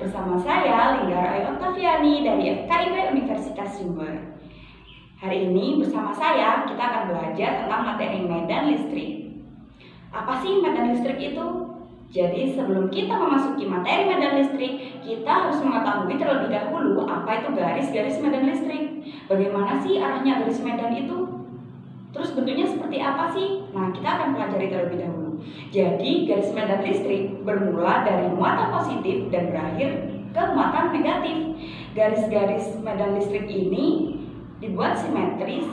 Bersama saya Linggar Ayu Oktaviani dari FKIP Universitas Jember. Hari ini bersama saya kita akan belajar tentang materi medan listrik. Apa sih medan listrik itu? Jadi sebelum kita memasuki materi medan listrik, kita harus mengetahui terlebih dahulu apa itu garis-garis medan listrik. Bagaimana sih arahnya garis medan itu? Terus bentuknya seperti apa sih? Nah, kita akan pelajari terlebih dahulu. Jadi, garis medan listrik bermula dari muatan positif dan berakhir ke muatan negatif. Garis-garis medan listrik ini dibuat simetris,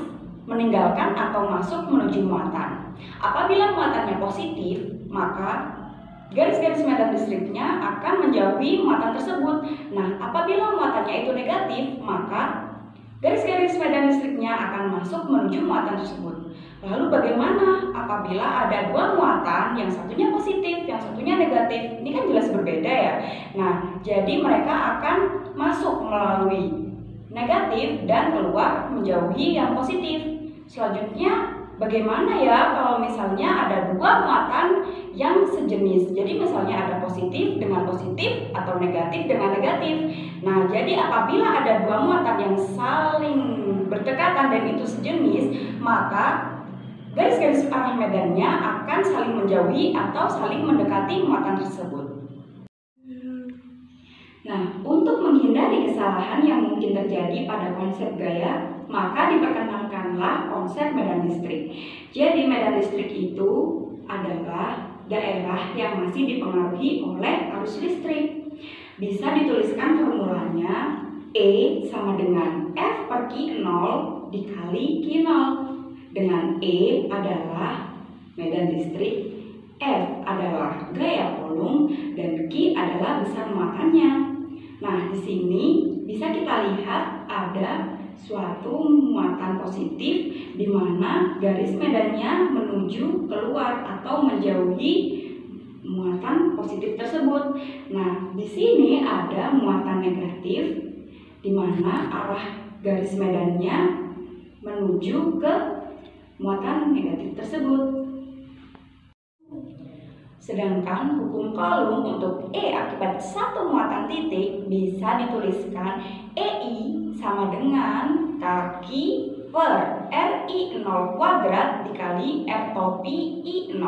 meninggalkan atau masuk menuju muatan. Apabila muatannya positif, maka garis-garis medan listriknya akan menjauhi muatan tersebut. Nah, apabila muatannya itu negatif, maka garis-garis medan listriknya akan masuk menuju muatan tersebut. Lalu bagaimana apabila ada dua muatan, yang satunya positif, yang satunya negatif? Ini kan jelas berbeda ya. Nah, jadi mereka akan masuk melalui negatif dan keluar menjauhi yang positif. Selanjutnya, bagaimana ya kalau misalnya ada dua muatan yang sejenis? Jadi misalnya ada positif dengan positif atau negatif dengan negatif. Nah, jadi apabila ada dua muatan yang saling berdekatan dan itu sejenis, maka garis-garis arah medannya akan saling menjauhi atau saling mendekati muatan tersebut. Nah, untuk menghindari kesalahan yang mungkin terjadi pada konsep gaya, maka diperkenalkanlah konsep medan listrik. Jadi medan listrik itu adalah daerah yang masih dipengaruhi oleh arus listrik. Bisa dituliskan formulanya E sama dengan F per Q0 dikali Q0. Dengan E adalah medan listrik, F adalah gaya kolom, dan Q adalah besar muatannya. Nah, di sini bisa kita lihat ada suatu muatan positif di mana garis medannya menuju keluar atau menjauhi muatan positif tersebut. Nah, di sini ada muatan negatif di mana arah garis medannya menuju ke muatan negatif tersebut. Sedangkan hukum Coulomb untuk E akibat satu muatan titik bisa dituliskan EI sama dengan kaki per RI0 kuadrat dikali R topi I0.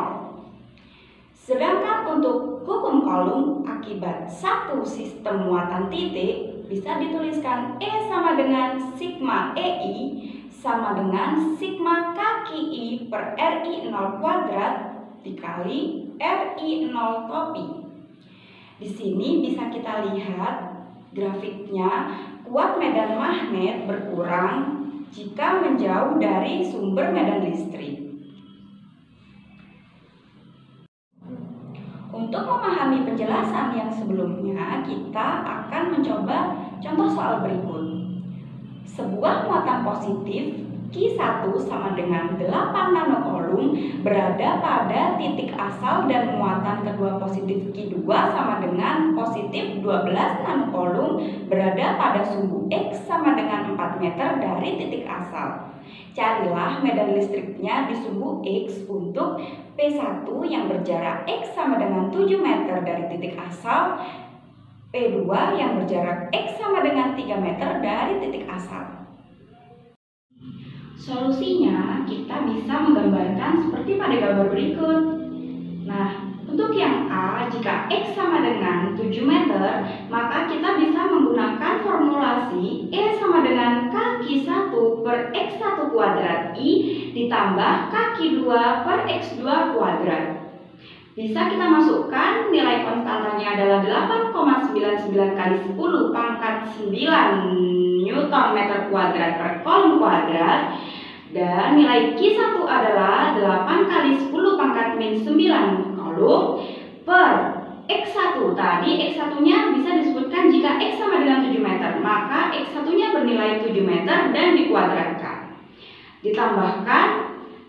Sedangkan untuk hukum Coulomb akibat satu sistem muatan titik bisa dituliskan E sama dengan sigma EI sama dengan sigma kaki I per RI0 kuadrat dikali RI0 topi. Di sini bisa kita lihat grafiknya, kuat medan magnet berkurang jika menjauh dari sumber medan listrik. Untuk memahami penjelasan yang sebelumnya, kita akan mencoba contoh soal berikut. Sebuah muatan positif Q1 sama dengan 8 nanocoulomb berada pada titik asal dan muatan kedua positif Q2 sama dengan positif 12 nanocoulomb berada pada sumbu X sama dengan 4 meter dari titik asal. Carilah medan listriknya di sumbu X untuk P1 yang berjarak X sama dengan 7 meter dari titik asal, P2 yang berjarak X sama dengan 3 meter dari titik asal. Solusinya kita bisa menggambarkan seperti pada gambar berikut. Nah, untuk yang A, jika X sama dengan 7 meter, maka kita bisa menggunakan formulasi E sama dengan kaki 1 per X1 kuadrat I ditambah kaki 2 per X2 kuadrat. Bisa kita masukkan nilai konstantanya adalah 8,99 kali 10 pangkat 9 Newton meter kuadrat per coulomb kuadrat, dan nilai Q1 adalah 8 kali 10 pangkat min 9 coulomb per X1. Tadi X1 nya bisa disebutkan jika X sama dengan 7 meter, maka X1 nya bernilai 7 meter dan dikuadratkan. Ditambahkan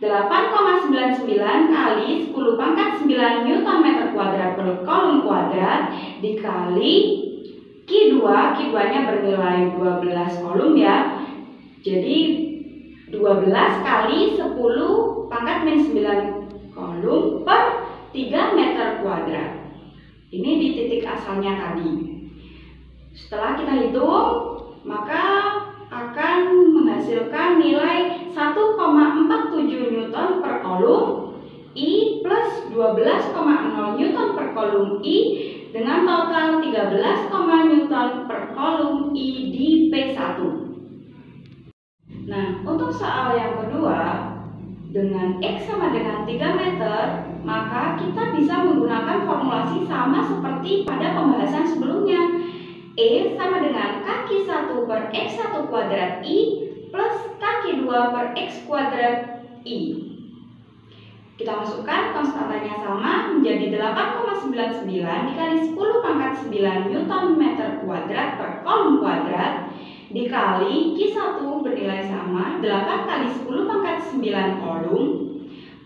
8,99 kali 10 pangkat 9 Newton meter kuadrat per coulomb kuadrat dikali Q2 nya bernilai 12 coulomb ya. Jadi 12 kali 10 pangkat min 9 coulomb per 3 meter kuadrat. Ini di titik asalnya tadi. Setelah kita hitung, maka akan menghasilkan nilai 1,47 Newton per kolom I plus 12,0 Newton per kolom I dengan total 13, Newton per kolom I di P1. Nah, untuk soal yang kedua, dengan X sama dengan 3 meter, maka kita bisa menggunakan formulasi sama seperti pada pembahasan sebelumnya. E sama dengan kaki 1 per X1 kuadrat I plus kaki 2 per X kuadrat I. Kita masukkan konstantanya sama menjadi 8,99 dikali 10 pangkat 9 Newton meter kuadrat per kolom kuadrat dikali Q1 bernilai sama 8 kali 10 pangkat 9 kolom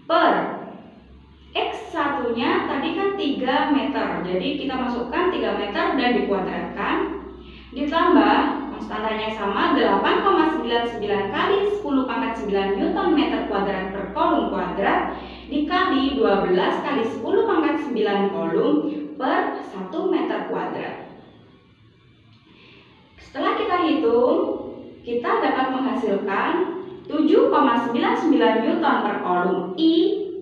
per X1 nya tadi kan 3 meter, jadi kita masukkan 3 meter dan dikuadratkan, ditambah konstantanya sama 8,99 kali 10 pangkat 9 Newton meter kuadrat per kolom kuadrat dikali 12 kali 10 pangkat 9 kolom per 1 meter kuadrat. Setelah kita hitung, kita dapat menghasilkan 7,99 Newton per kolom I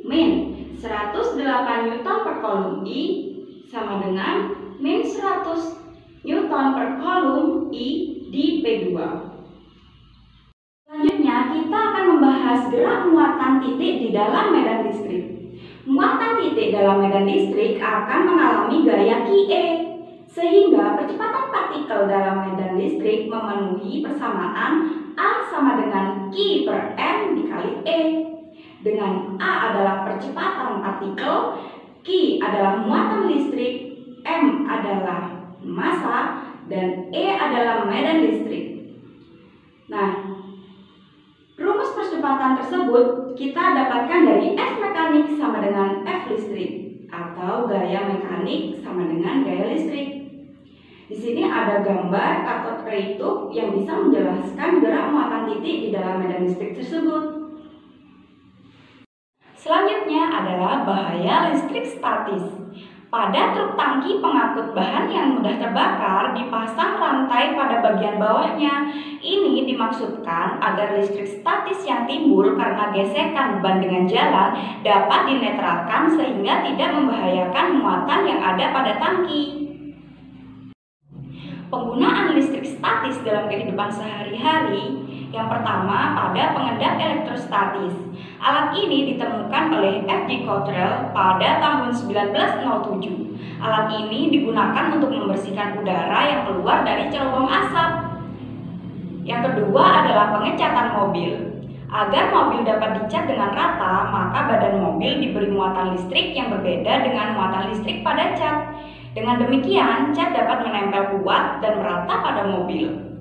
min 108 Newton per kolom I sama dengan min 100 Newton per kolom I di P2. Selanjutnya kita akan membahas gerak muatan titik di dalam medan listrik. Muatan titik dalam medan listrik akan mengalami gaya QE, sehingga percepatan partikel dalam medan listrik memenuhi persamaan A sama dengan Q per M dikali E. Dengan A adalah percepatan partikel, Q adalah muatan listrik, M adalah massa, dan E adalah medan listrik. Nah, rumus percepatan tersebut kita dapatkan dari F mekanik sama dengan F listrik, atau gaya mekanik sama dengan gaya listrik. Di sini ada gambar katot ray tube yang bisa menjelaskan gerak muatan titik di dalam medan listrik tersebut. Selanjutnya adalah bahaya listrik statis. Pada truk tangki pengangkut bahan yang mudah terbakar dipasang rantai pada bagian bawahnya. Ini dimaksudkan agar listrik statis yang timbul karena gesekan beban dengan jalan dapat dinetralkan sehingga tidak membahayakan muatan yang ada pada tangki. Penggunaan listrik statis dalam kehidupan sehari-hari. Yang pertama, pada pengendap elektrostatis. Alat ini ditemukan oleh F.G. Cottrell pada tahun 1907. Alat ini digunakan untuk membersihkan udara yang keluar dari cerobong asap. Yang kedua adalah pengecatan mobil. Agar mobil dapat dicat dengan rata, maka badan mobil diberi muatan listrik yang berbeda dengan muatan listrik pada cat. Dengan demikian, cat dapat menempel kuat dan merata pada mobil.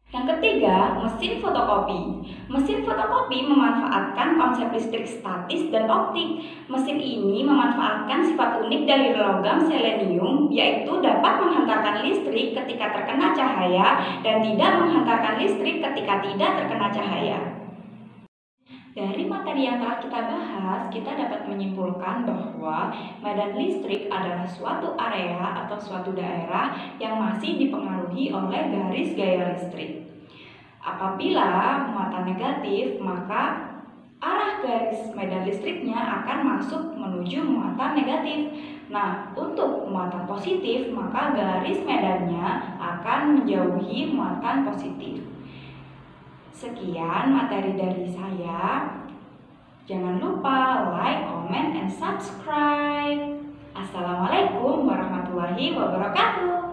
Yang ketiga, mesin fotokopi. Mesin fotokopi memanfaatkan konsep listrik statis dan optik. Mesin ini memanfaatkan sifat unik dari logam selenium, yaitu dapat menghantarkan listrik ketika terkena cahaya dan tidak menghantarkan listrik ketika tidak terkena cahaya. Dari materi yang telah kita bahas, kita dapat menyimpulkan bahwa medan listrik adalah suatu area atau suatu daerah yang masih dipengaruhi oleh garis gaya listrik. Apabila muatan negatif, maka arah garis medan listriknya akan masuk menuju muatan negatif. Nah, untuk muatan positif, maka garis medannya akan menjauhi muatan positif. Sekian materi dari saya. Jangan lupa like, comment, and subscribe. Assalamualaikum warahmatullahi wabarakatuh.